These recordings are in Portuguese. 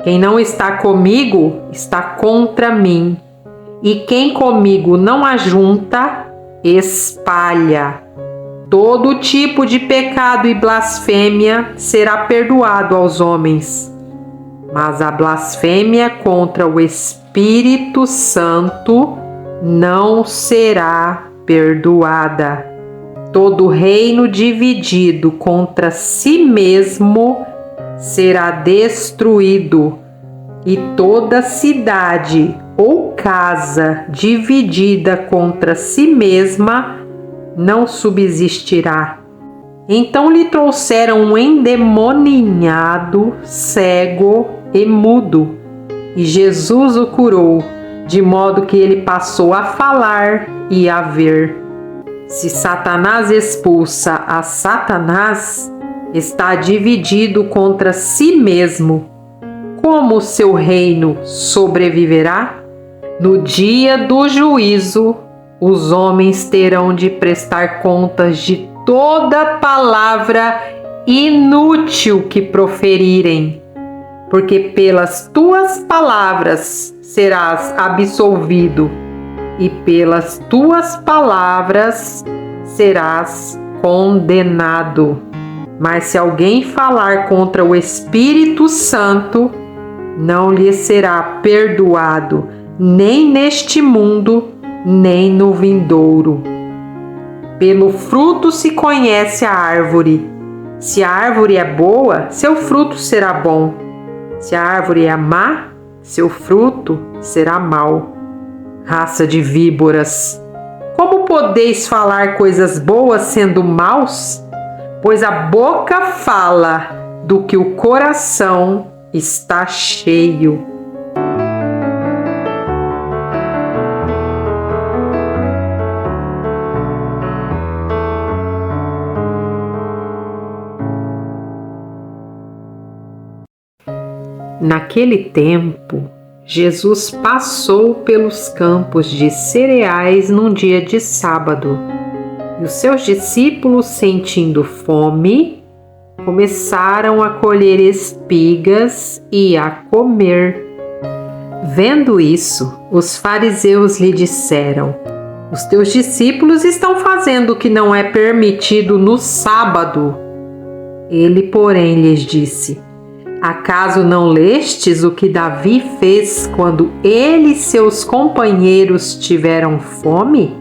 Quem não está comigo está contra mim, e quem comigo não ajunta, espalha. Todo tipo de pecado e blasfêmia será perdoado aos homens, mas a blasfêmia contra o Espírito Santo não será perdoada. Todo reino dividido contra si mesmo será destruído, e toda cidade ou casa dividida contra si mesma não subsistirá. Então lhe trouxeram um endemoniado, cego e mudo, e Jesus o curou, de modo que ele passou a falar e a ver. Se Satanás expulsa a Satanás, está dividido contra si mesmo. Como o seu reino sobreviverá? No dia do juízo, os homens terão de prestar contas de toda palavra inútil que proferirem, porque pelas tuas palavras serás absolvido, e pelas tuas palavras serás condenado. Mas se alguém falar contra o Espírito Santo, não lhe será perdoado, nem neste mundo, nem no vindouro. Pelo fruto se conhece a árvore. Se a árvore é boa, seu fruto será bom. Se a árvore é má, seu fruto será mau. Raça de víboras, como podeis falar coisas boas sendo maus? Pois a boca fala do que o coração está cheio. Naquele tempo, Jesus passou pelos campos de cereais num dia de sábado, e os seus discípulos, sentindo fome, começaram a colher espigas e a comer. Vendo isso, os fariseus lhe disseram: os teus discípulos estão fazendo o que não é permitido no sábado. Ele, porém, lhes disse: acaso não lestes o que Davi fez quando ele e seus companheiros tiveram fome?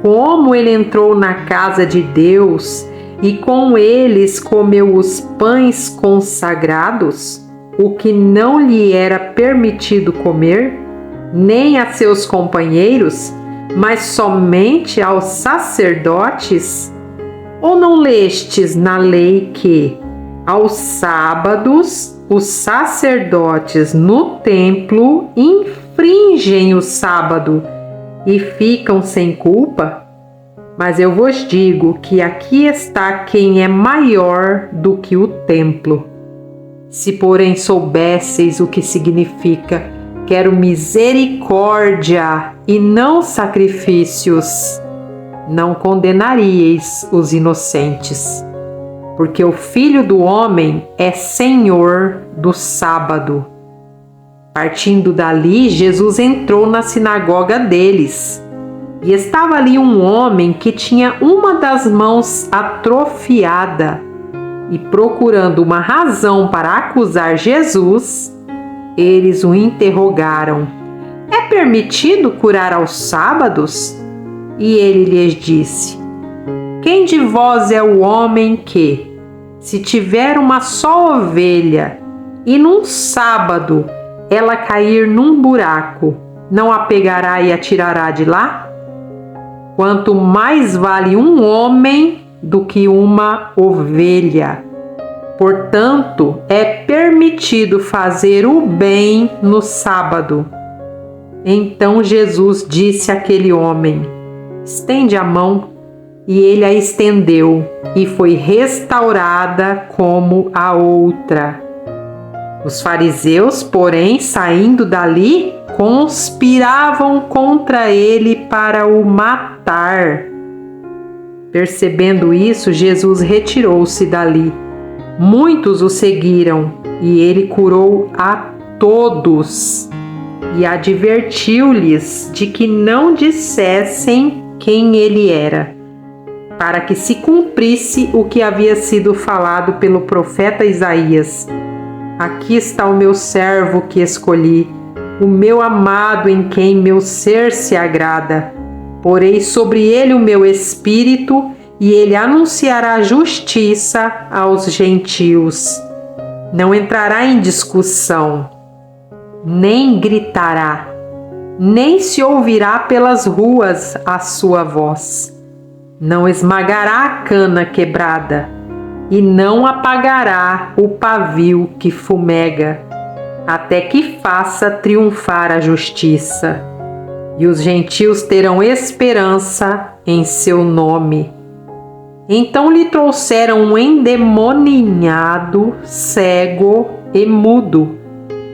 Como ele entrou na casa de Deus e com eles comeu os pães consagrados, o que não lhe era permitido comer, nem a seus companheiros, mas somente aos sacerdotes? Ou não lestes na lei que, aos sábados, os sacerdotes no templo infringem o sábado e ficam sem culpa? Mas eu vos digo que aqui está quem é maior do que o templo. Se, porém, soubesseis o que significa quero misericórdia e não sacrifícios, não condenaríeis os inocentes, porque o Filho do Homem é Senhor do sábado. Partindo dali, Jesus entrou na sinagoga deles, e estava ali um homem que tinha uma das mãos atrofiada, e procurando uma razão para acusar Jesus, eles o interrogaram: é permitido curar aos sábados? E ele lhes disse: quem de vós é o homem que, se tiver uma só ovelha, e num sábado ela cair num buraco, não a pegará e a tirará de lá? Quanto mais vale um homem do que uma ovelha. Portanto, é permitido fazer o bem no sábado. Então Jesus disse àquele homem: estende a mão. E ele a estendeu, e foi restaurada como a outra. Os fariseus, porém, saindo dali, conspiravam contra ele para o matar. Percebendo isso, Jesus retirou-se dali Muitos o seguiram e ele curou a todos e advertiu-lhes de que não dissessem quem ele era, para que se cumprisse o que havia sido falado pelo profeta Isaías. Aqui está o meu servo que escolhi, o meu amado em quem meu ser se agrada. Porei sobre ele o meu espírito e ele anunciará justiça aos gentios. Não entrará em discussão, nem gritará, nem se ouvirá pelas ruas a sua voz. Não esmagará a cana quebrada e não apagará o pavio que fumega, até que faça triunfar a justiça. E os gentios terão esperança em seu nome. Então lhe trouxeram um endemoninhado, cego e mudo,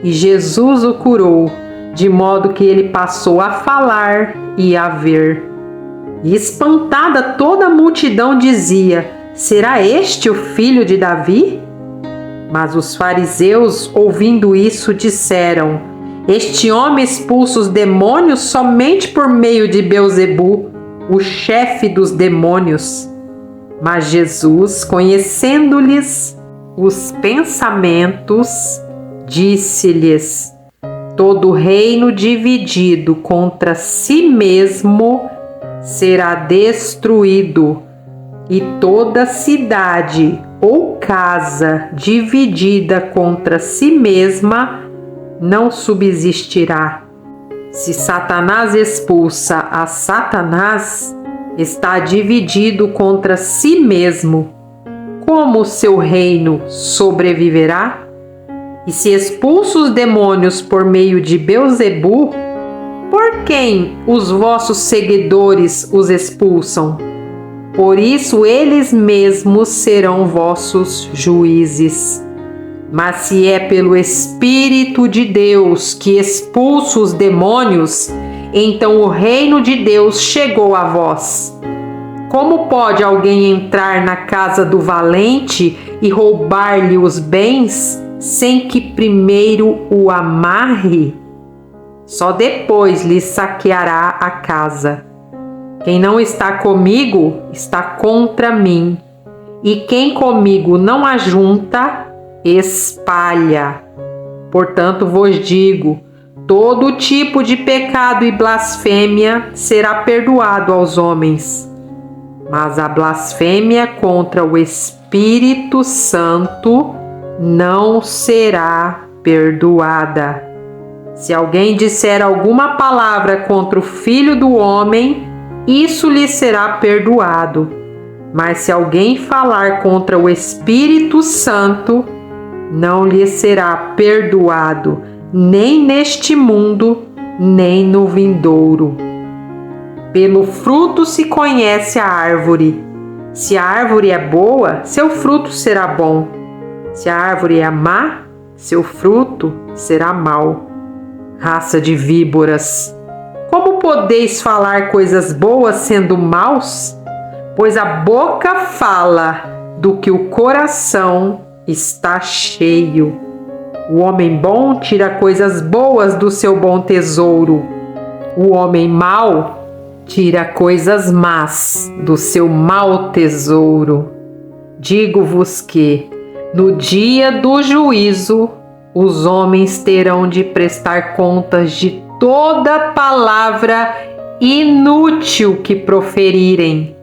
e Jesus o curou, de modo que ele passou a falar e a ver. E espantada toda a multidão dizia: será este o filho de Davi? Mas os fariseus, ouvindo isso, disseram: este homem expulsa os demônios somente por meio de Beelzebu, o chefe dos demônios. Mas Jesus, conhecendo-lhes os pensamentos, disse-lhes: todo reino dividido contra si mesmo será destruído, e toda cidade ou casa dividida contra si mesma não subsistirá. Se Satanás expulsa a Satanás, está dividido contra si mesmo. Como o seu reino sobreviverá? E se expulsa os demônios por meio de Beelzebu, por quem os vossos seguidores os expulsam? Por isso eles mesmos serão vossos juízes. Mas se é pelo Espírito de Deus que expulsa os demônios, então o reino de Deus chegou a vós. Como pode alguém entrar na casa do valente e roubar-lhe os bens sem que primeiro o amarre? Só depois lhe saqueará a casa. Quem não está comigo está contra mim, e quem comigo não ajunta, espalha. Portanto vos digo: todo tipo de pecado e blasfêmia será perdoado aos homens, mas a blasfêmia contra o Espírito Santo não será perdoada. Se alguém disser alguma palavra contra o Filho do Homem, isso lhe será perdoado. Mas se alguém falar contra o Espírito Santo, não lhe será perdoado, nem neste mundo, nem no vindouro. Pelo fruto se conhece a árvore. Se a árvore é boa, seu fruto será bom. Se a árvore é má, seu fruto será mau. Raça de víboras! Como podeis falar coisas boas sendo maus? Pois a boca fala do que o coração está cheio. O homem bom tira coisas boas do seu bom tesouro. O homem mau tira coisas más do seu mau tesouro. Digo-vos que, no dia do juízo, os homens terão de prestar contas de toda palavra inútil que proferirem,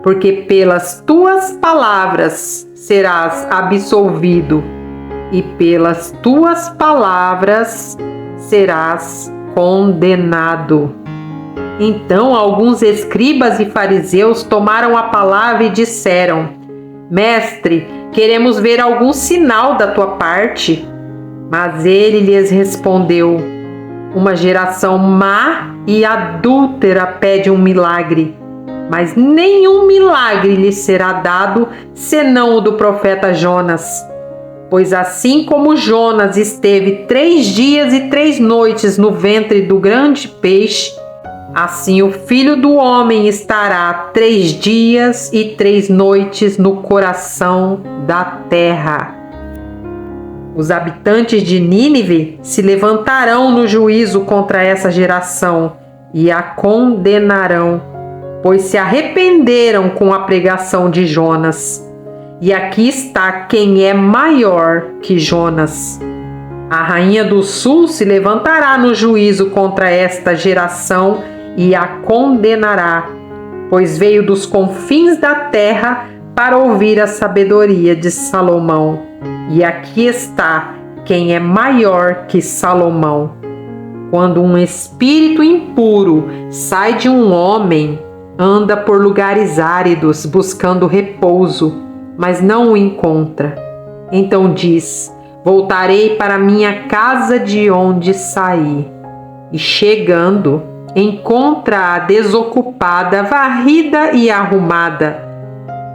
porque pelas tuas palavras serás absolvido, e pelas tuas palavras serás condenado. Então alguns escribas e fariseus tomaram a palavra e disseram: Mestre, queremos ver algum sinal da tua parte. Mas ele lhes respondeu: uma geração má e adúltera pede um milagre, mas nenhum milagre lhe será dado, senão o do profeta Jonas. Pois assim como Jonas esteve 3 dias e 3 noites no ventre do grande peixe, Assim o Filho do Homem estará 3 dias e 3 noites no coração da terra. Os habitantes de Nínive se levantarão no juízo contra essa geração e a condenarão, pois se arrependeram com a pregação de Jonas. E aqui está quem é maior que Jonas. A rainha do sul se levantará no juízo contra esta geração e a condenará, pois veio dos confins da terra para ouvir a sabedoria de Salomão. E aqui está quem é maior que Salomão. Quando um espírito impuro sai de um homem, anda por lugares áridos buscando repouso, mas não o encontra. Então diz: voltarei para minha casa de onde saí. E chegando, encontra-a desocupada, varrida e arrumada.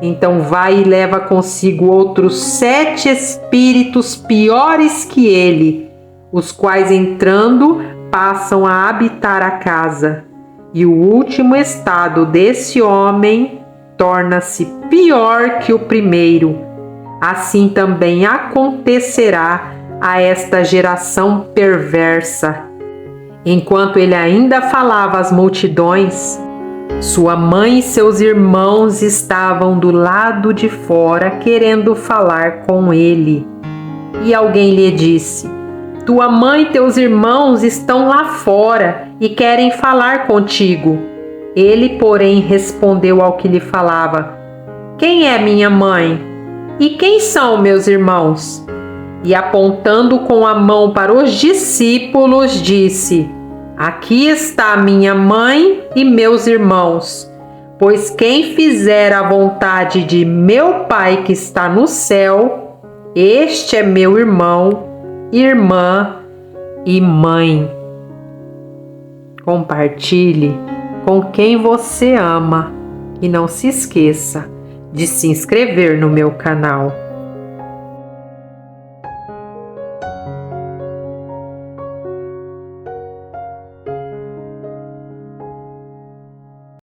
Então vai e leva consigo outros 7 espíritos piores que ele, os quais entrando passam a habitar a casa. E o último estado desse homem torna-se pior que o primeiro. Assim também acontecerá a esta geração perversa. Enquanto ele ainda falava às multidões, sua mãe e seus irmãos estavam do lado de fora querendo falar com ele. E alguém lhe disse: tua mãe e teus irmãos estão lá fora e querem falar contigo. Ele, porém, respondeu ao que lhe falava: quem é minha mãe? E quem são meus irmãos? E apontando com a mão para os discípulos, disse: aqui está minha mãe e meus irmãos, pois quem fizer a vontade de meu Pai que está no céu, este é meu irmão, irmã e mãe. Compartilhe com quem você ama e não se esqueça de se inscrever no meu canal.